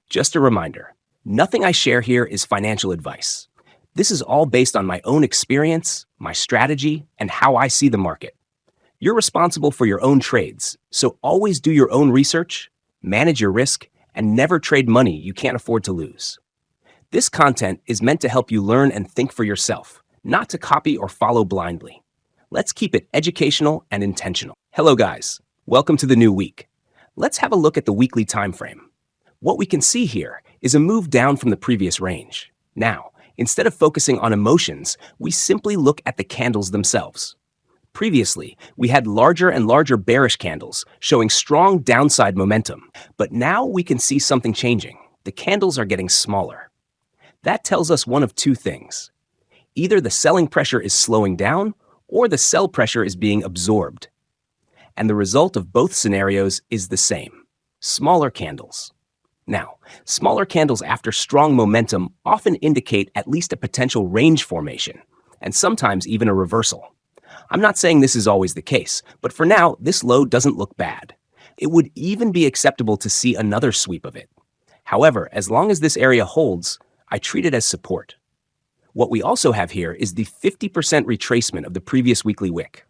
Just a reminder, nothing I share here is financial advice. This is all based on my own experience, my strategy, and how I see the market. You're responsible for your own trades, so always do your own research, manage your risk, and never trade money you can't afford to lose. This content is meant to help you learn and think for yourself, not to copy or follow blindly. Let's keep it educational and intentional. Hello guys, welcome to the new week. Let's have a look at the weekly time frame. What we can see here is a move down from the previous range. Now, instead of focusing on emotions, we simply look at the candles themselves. Previously, we had larger and larger bearish candles showing strong downside momentum, but now we can see something changing. The candles are getting smaller. That tells us one of two things. Either the selling pressure is slowing down or the sell pressure is being absorbed. And the result of both scenarios is the same: smaller candles. Now, smaller candles after strong momentum often indicate at least a potential range formation, and sometimes even a reversal. I'm not saying this is always the case, but for now, this low doesn't look bad. It would even be acceptable to see another sweep of it. However, as long as this area holds, I treat it as support. What we also have here is the 50% retracement of the previous weekly wick.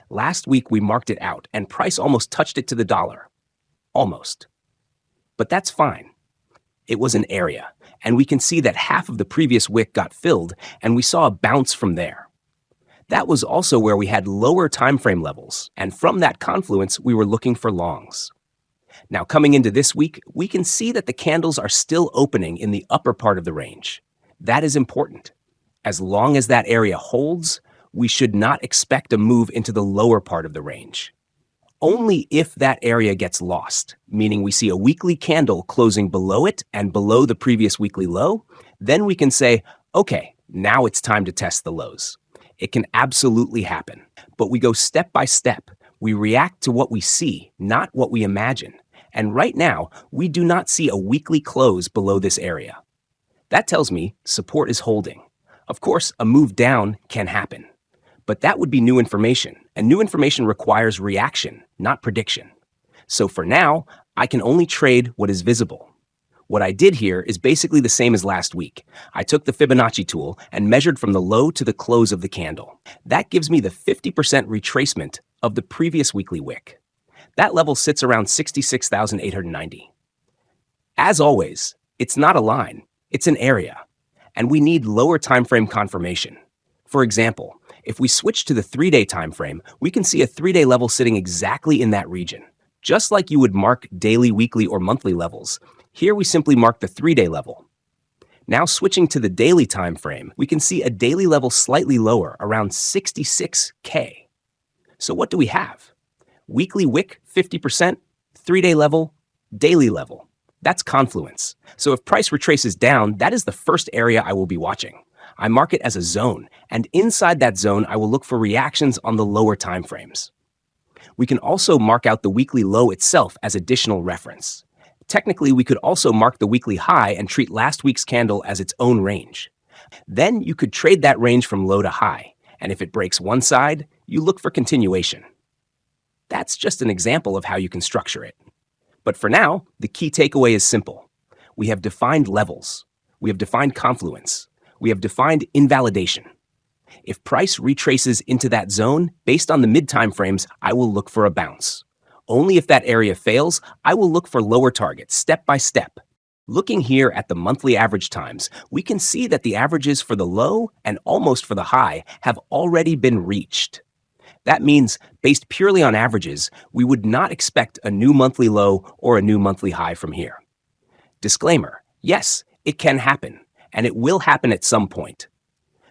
Last week, we marked it out, and price almost touched it to the dollar. Almost. But that's fine. It was an area, and we can see that half of the previous wick got filled, and we saw a bounce from there. That was also where we had lower time frame levels, and from that confluence, we were looking for longs. Now, coming into this week, we can see that the candles are still opening in the upper part of the range. That is important. As long as that area holds, we should not expect a move into the lower part of the range. Only if that area gets lost, meaning we see a weekly candle closing below it and below the previous weekly low, then we can say, okay, now it's time to test the lows. It can absolutely happen, but we go step by step. We react to what we see, not what we imagine. And right now, we do not see a weekly close below this area. That tells me support is holding. Of course, a move down can happen, but that would be new information, and new information requires reaction, not prediction. So for now, I can only trade what is visible. What I did here is basically the same as last week. I took the Fibonacci tool and measured from the low to the close of the candle. That gives me the 50% retracement of the previous weekly wick. That level sits around 66,890. As always, it's not a line, it's an area, and we need lower time frame confirmation. For example, if we switch to the 3-day time frame, we can see a 3-day level sitting exactly in that region. Just like you would mark daily, weekly, or monthly levels, here we simply mark the 3-day level. Now switching to the daily time frame, we can see a daily level slightly lower, around 66K. So what do we have? Weekly wick, 50%, 3-day level, daily level. That's confluence. So if price retraces down, that is the first area I will be watching. I mark it as a zone, and inside that zone, I will look for reactions on the lower time frames. We can also mark out the weekly low itself as additional reference. Technically, we could also mark the weekly high and treat last week's candle as its own range. Then you could trade that range from low to high, and if it breaks one side, you look for continuation. That's just an example of how you can structure it. But for now, the key takeaway is simple. We have defined levels. We have defined confluence. We have defined invalidation. If price retraces into that zone, based on the mid-time frames, I will look for a bounce. Only if that area fails, I will look for lower targets, step by step. Looking here at the monthly average times, we can see that the averages for the low and almost for the high have already been reached. That means, based purely on averages, we would not expect a new monthly low or a new monthly high from here. Disclaimer, yes, it can happen, and it will happen at some point.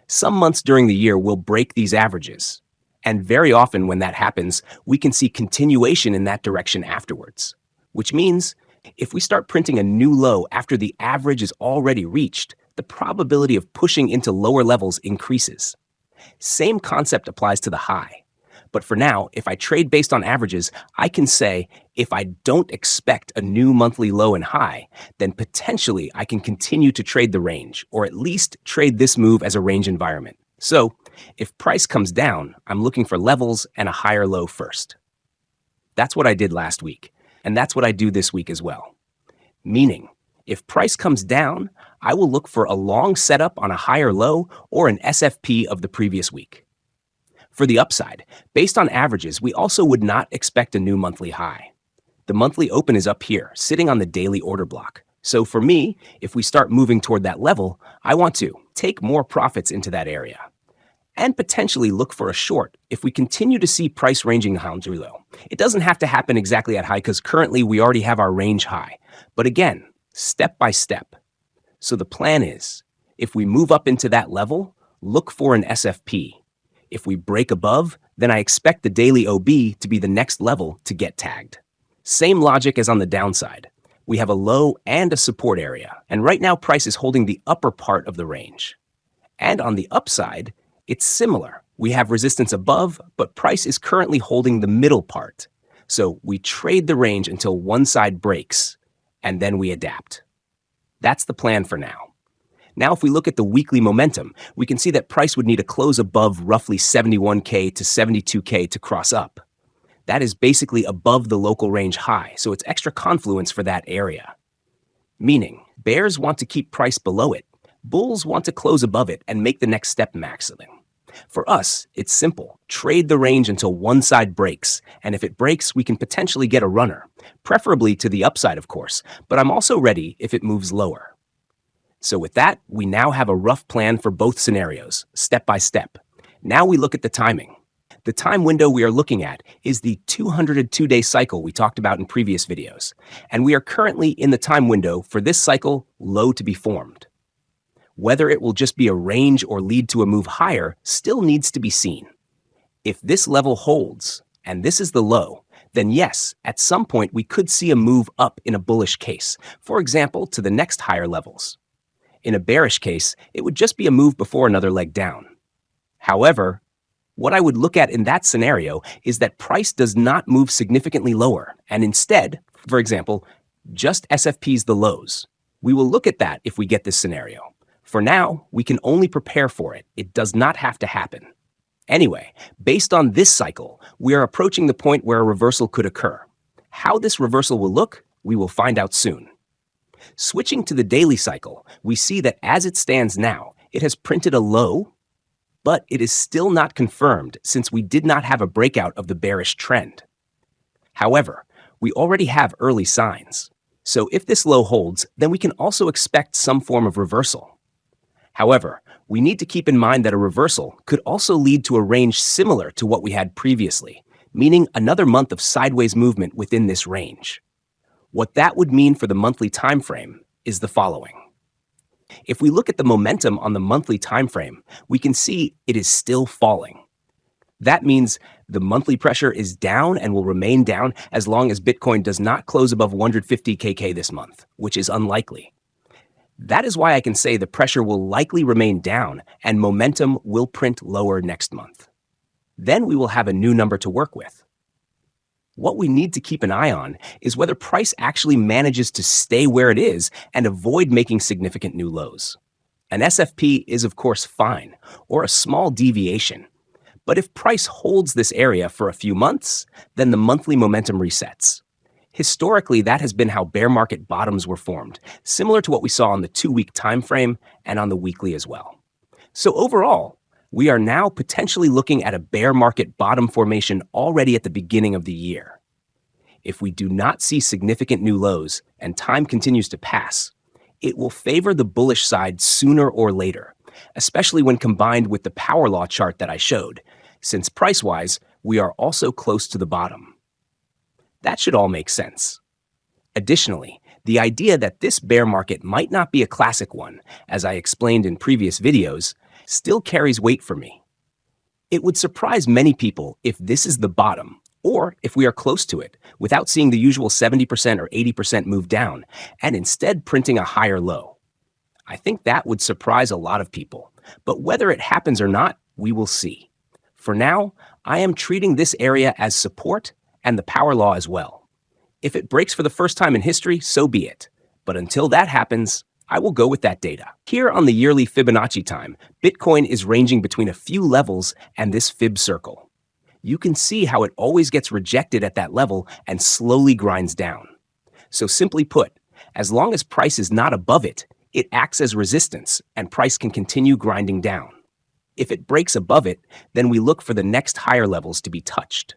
Some months during the year will break these averages. And very often when that happens, we can see continuation in that direction afterwards. Which means, if we start printing a new low after the average is already reached, the probability of pushing into lower levels increases. Same concept applies to the high. But for now, if I trade based on averages, I can say if I don't expect a new monthly low and high, then potentially I can continue to trade the range, or at least trade this move as a range environment. So, if price comes down, I'm looking for levels and a higher low first. That's what I did last week, and that's what I do this week as well. Meaning, If price comes down, I will look for a long setup on a higher low or an SFP of the previous week. For the upside, based on averages, we also would not expect a new monthly high. The monthly open is up here, sitting on the daily order block. So for me, if we start moving toward that level, I want to take more profits into that area and potentially look for a short if we continue to see price ranging down through low. It doesn't have to happen exactly at high because currently we already have our range high. But again, step by step. So the plan is, if we move up into that level, look for an SFP. If we break above, then I expect the daily OB to be the next level to get tagged. Same logic as on the downside. We have a low and a support area, and right now price is holding the upper part of the range. And on the upside, it's similar. We have resistance above, but price is currently holding the middle part. So we trade the range until one side breaks, and then we adapt. That's the plan for now. Now, if we look at the weekly momentum, we can see that price would need a close above roughly 71K to 72K to cross up. That is basically above the local range high, so it's extra confluence for that area. Meaning, bears want to keep price below it, bulls want to close above it and make the next step maximum. For us, it's simple. Trade the range until one side breaks, and if it breaks, we can potentially get a runner, preferably to the upside, of course, but I'm also ready if it moves lower. So with that, we now have a rough plan for both scenarios, step by step. Now we look at the timing. The time window we are looking at is the 202-day cycle we talked about in previous videos, and we are currently in the time window for this cycle low to be formed. Whether it will just be a range or lead to a move higher still needs to be seen. If this level holds, and this is the low, then yes, at some point we could see a move up in a bullish case, for example, to the next higher levels. In a bearish case, it would just be a move before another leg down. However, what I would look at in that scenario is that price does not move significantly lower, and instead, for example, just SFPs the lows. We will look at that if we get this scenario. For now, we can only prepare for it. It does not have to happen. Anyway, based on this cycle, we are approaching the point where a reversal could occur. How this reversal will look, we will find out soon. Switching to the daily cycle, we see that as it stands now, it has printed a low, but it is still not confirmed since we did not have a breakout of the bearish trend. However, we already have early signs. So if this low holds, then we can also expect some form of reversal. However, we need to keep in mind that a reversal could also lead to a range similar to what we had previously, meaning another month of sideways movement within this range. What that would mean for the monthly time frame is the following. If we look at the momentum on the monthly time frame, we can see it is still falling. That means the monthly pressure is down and will remain down as long as Bitcoin does not close above 150KK this month, which is unlikely. That is why I can say the pressure will likely remain down and momentum will print lower next month. Then we will have a new number to work with. What we need to keep an eye on is whether price actually manages to stay where it is and avoid making significant new lows. An SFP is of course fine, or a small deviation. But if price holds this area for a few months, then the monthly momentum resets. Historically, that has been how bear market bottoms were formed, similar to what we saw on the 2-week time frame and on the weekly as well. So overall, we are now potentially looking at a bear market bottom formation already at the beginning of the year. If we do not see significant new lows and time continues to pass, it will favor the bullish side sooner or later, especially when combined with the power law chart that I showed, since price-wise, we are also close to the bottom. That should all make sense. Additionally, the idea that this bear market might not be a classic one, as I explained in previous videos, still carries weight for me. It would surprise many people if this is the bottom, or if we are close to it, without seeing the usual 70% or 80% move down, and instead printing a higher low. I think that would surprise a lot of people, but whether it happens or not, we will see. For now, I am treating this area as support and the power law as well. If it breaks for the first time in history, so be it. But until that happens, I will go with that data. Here on the yearly Fibonacci time, Bitcoin is ranging between a few levels and this fib circle. You can see how it always gets rejected at that level and slowly grinds down. So simply put, As long as price is not above it, it acts as resistance and price can continue grinding down. If it breaks above it, then we look for the next higher levels to be touched.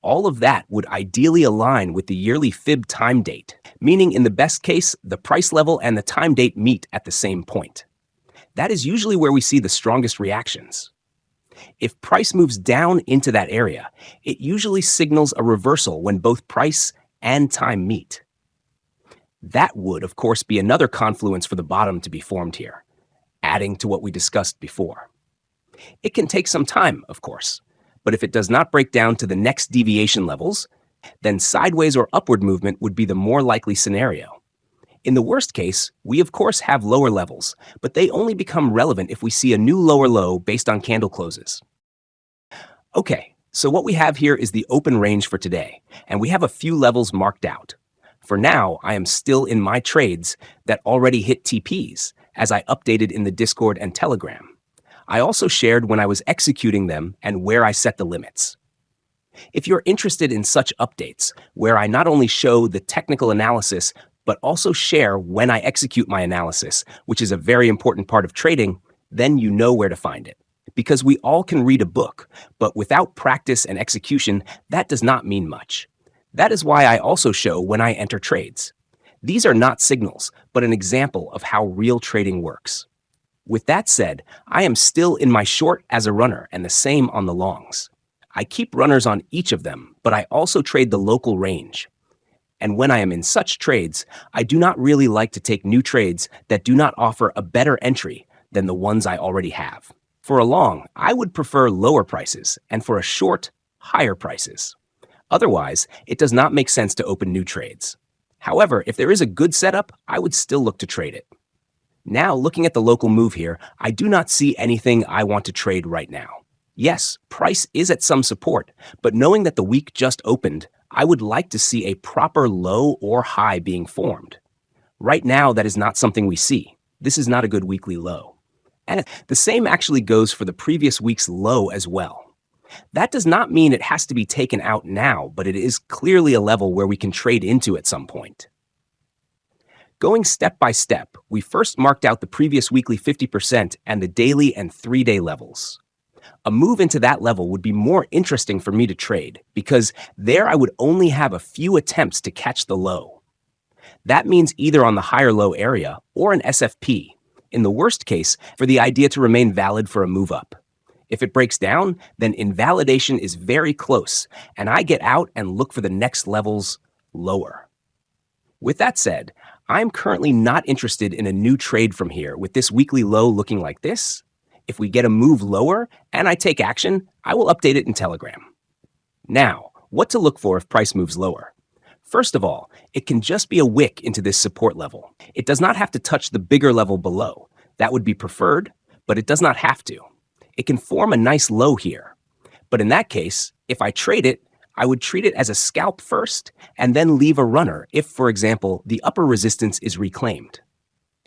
All of that would ideally align with the yearly fib time date, meaning in the best case, the price level and the time date meet at the same point. That is usually where we see the strongest reactions. If price moves down into that area, it usually signals a reversal when both price and time meet. That would, of course, be another confluence for the bottom to be formed here, adding to what we discussed before. It can take some time, of course, but if it does not break down to the next deviation levels, then sideways or upward movement would be the more likely scenario. In the worst case, we of course have lower levels, but they only become relevant if we see a new lower low based on candle closes. Okay, so what we have here is the open range for today, and we have a few levels marked out. For now, I am still in my trades that already hit TPs, as I updated in the Discord and Telegram. I also shared when I was executing them and where I set the limits. If you're interested in such updates, where I not only show the technical analysis, but also share when I execute my analysis, which is a very important part of trading, then you know where to find it. Because we all can read a book, but without practice and execution, that does not mean much. That is why I also show when I enter trades. These are not signals, but an example of how real trading works. With that said, I am still in my short as a runner and the same on the longs. I keep runners on each of them, but I also trade the local range. And when I am in such trades, I do not really like to take new trades that do not offer a better entry than the ones I already have. For a long, I would prefer lower prices, and for a short, higher prices. Otherwise, it does not make sense to open new trades. However, if there is a good setup, I would still look to trade it. Now, looking at the local move here, I do not see anything I want to trade right now. Yes, price is at some support, but knowing that the week just opened, I would like to see a proper low or high being formed. Right now, that is not something we see. This is not a good weekly low. And the same actually goes for the previous week's low as well. That does not mean it has to be taken out now, but it is clearly a level where we can trade into at some point. Going step by step, we first marked out the previous weekly 50% and the daily and 3-day levels. A move into that level would be more interesting for me to trade because there I would only have a few attempts to catch the low. That means either on the higher low area or an SFP, in the worst case, for the idea to remain valid for a move up. If it breaks down, then invalidation is very close, and I get out and look for the next levels lower. With that said, I'm currently not interested in a new trade from here with this weekly low looking like this. If we get a move lower and I take action, I will update it in Telegram. Now, what to look for if price moves lower? First of all, it can just be a wick into this support level. It does not have to touch the bigger level below. That would be preferred, but it does not have to. It can form a nice low here. But in that case, if I trade it, I would treat it as a scalp first and then leave a runner if, for example, the upper resistance is reclaimed.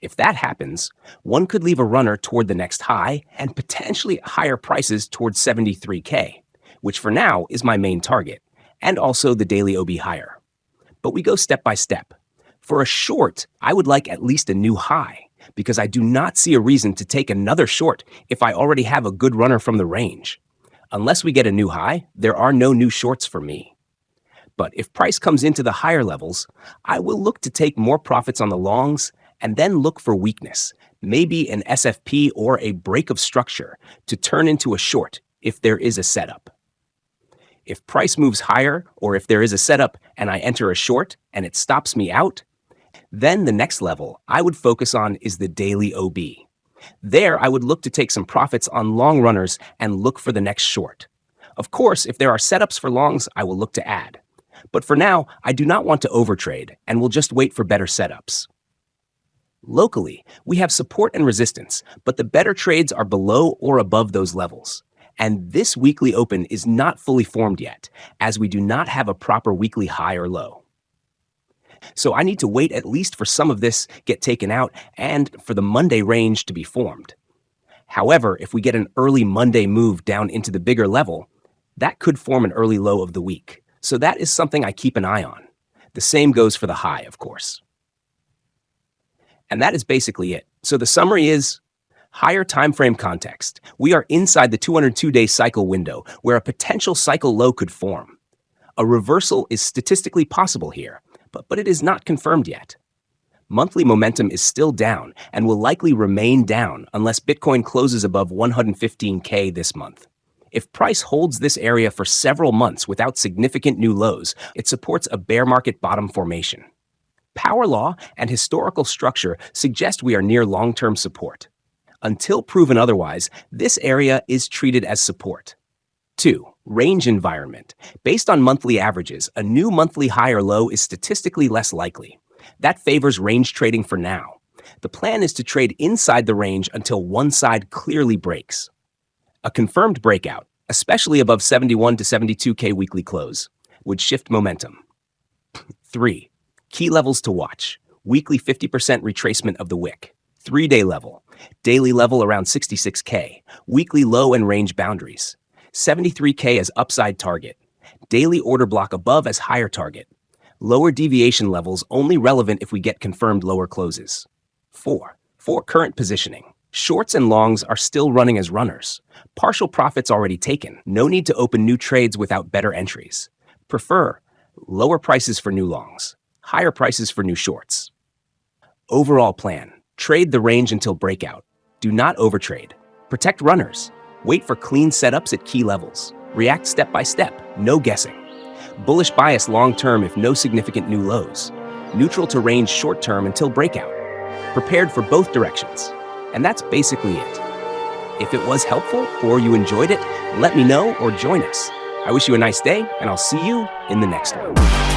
If that happens, one could leave a runner toward the next high and potentially higher prices towards 73K, which for now is my main target, and also the daily OB higher. But we go step by step. For a short, I would like at least a new high, because I do not see a reason to take another short if I already have a good runner from the range. Unless we get a new high, there are no new shorts for me. But if price comes into the higher levels, I will look to take more profits on the longs and then look for weakness, maybe an SFP or a break of structure to turn into a short if there is a setup. If price moves higher or if there is a setup and I enter a short and it stops me out, then the next level I would focus on is the daily OB. There, I would look to take some profits on long runners and look for the next short. Of course, if there are setups for longs, I will look to add. But for now, I do not want to overtrade and will just wait for better setups. Locally, we have support and resistance, but the better trades are below or above those levels. And this weekly open is not fully formed yet, as we do not have a proper weekly high or low. So I need to wait at least for some of this get taken out and for the Monday range to be formed. However, if we get an early Monday move down into the bigger level, that could form an early low of the week. So that is something I keep an eye on. The same goes for the high, of course. And that is basically it. So the summary is higher time frame context. We are inside the 202-day cycle window where a potential cycle low could form. A reversal is statistically possible here, but it is not confirmed yet. Monthly momentum is still down and will likely remain down unless Bitcoin closes above 115K this month. If price holds this area for several months without significant new lows, it supports a bear market bottom formation. Power law and historical structure suggest we are near long-term support. Until proven otherwise, this area is treated as support. 2. Range environment. Based on monthly averages, a new monthly high or low is statistically less likely. That favors range trading for now. The plan is to trade inside the range until one side clearly breaks. A confirmed breakout, especially above 71 to 72K weekly close, would shift momentum. 3. Key levels to watch. Weekly 50% retracement of the wick. 3-day level. Daily level around 66K. Weekly low and range boundaries. 73K as upside target. Daily order block above as higher target. Lower deviation levels only relevant if we get confirmed lower closes. 4. For current positioning. Shorts and longs are still running as runners. Partial profits already taken. No need to open new trades without better entries. Prefer lower prices for new longs, higher prices for new shorts. Overall plan. Trade the range until breakout. Do not overtrade. Protect runners. Wait for clean setups at key levels. React step by step, no guessing. Bullish bias long-term if no significant new lows. Neutral to range short-term until breakout. Prepared for both directions. And that's basically it. If it was helpful or you enjoyed it, let me know or join us. I wish you a nice day, and I'll see you in the next one.